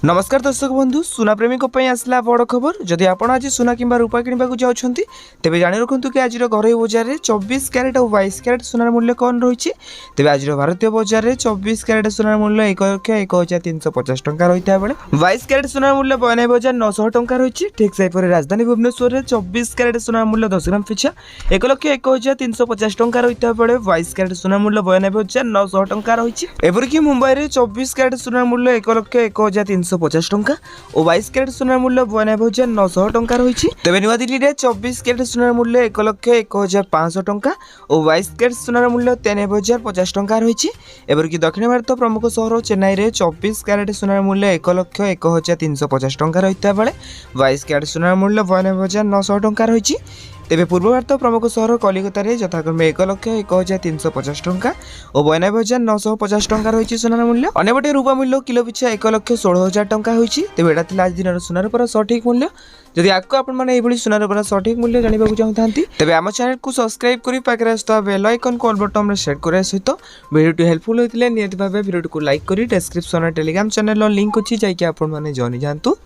नमस्कार दर्शक बंधु सुना प्रेमी आसला बड़ खबर जदि आप आज सुना कि रूपा किणवा जाऊँच तेज जाणी रखु कि आज घर बजार में 24 क्यारेट और 22 क्यारेट सोनार मूल्य कौन रही तेज आज भारतीय बजार में 24 क्यारेट सोनार मूल्य 1,01,350 टंका रही है बेले 22 क्यारेट सोनार मूल्य 92,900 टंका रही ठीक सेपरी राजधानी भुवनेश्वर में 24 क्यारेट सोनार मूल्य 10 ग्राम पिछा 1,01,350 टंका रही है बेले 22 क्यारेट सोनार मूल्य 92,900 टंका रही एपरिक मुंबई में 24 क्यारेट सोनार मूल्य 1,01,350 टंका और 22 क्यारेट सोनार मूल्य 92,900 टंका रही तेज नुआ दिल्ली में 24 क्यारेट सोनार मूल्य 1,01,500 टंका और 22 क्यारेट सोनार मूल्य 93,050 टंका रही एपरिक दक्षिण भारत प्रमुख सहर चेन्नई में 24 क्यारेट सोनार मूल्य 1,01,350 टंका रही बेले 22 क्यारेट सोनार मूल्य 92,900 टंका रही तेज पूर्व भारत प्रमुख सहर कलिकता में यथाक्रमे 1,01,350 टंका और 92,950 टंका रही सोनार मूल्य अन्यपटे रूपा मूल्य किलो पिछा 1,16,000 टंका होती तेज यहाँ आज दिन सुनार पर सठिक मूल्य जदि आपको आपने सुनार पर सठिक मूल्य जानवा चाहते तेज आम चैनल को सब्सक्राइब कर पाखे आसुवा बेल आइकन को ऑल बटन में सेट करने सहित वीडियो हेल्पफुल होते निहत भाव वीडियो को लाइक कर डिस्क्रिप्शन टेलीग्राम चैनल लिंक अच्छी जाकि आपने जानी जातु।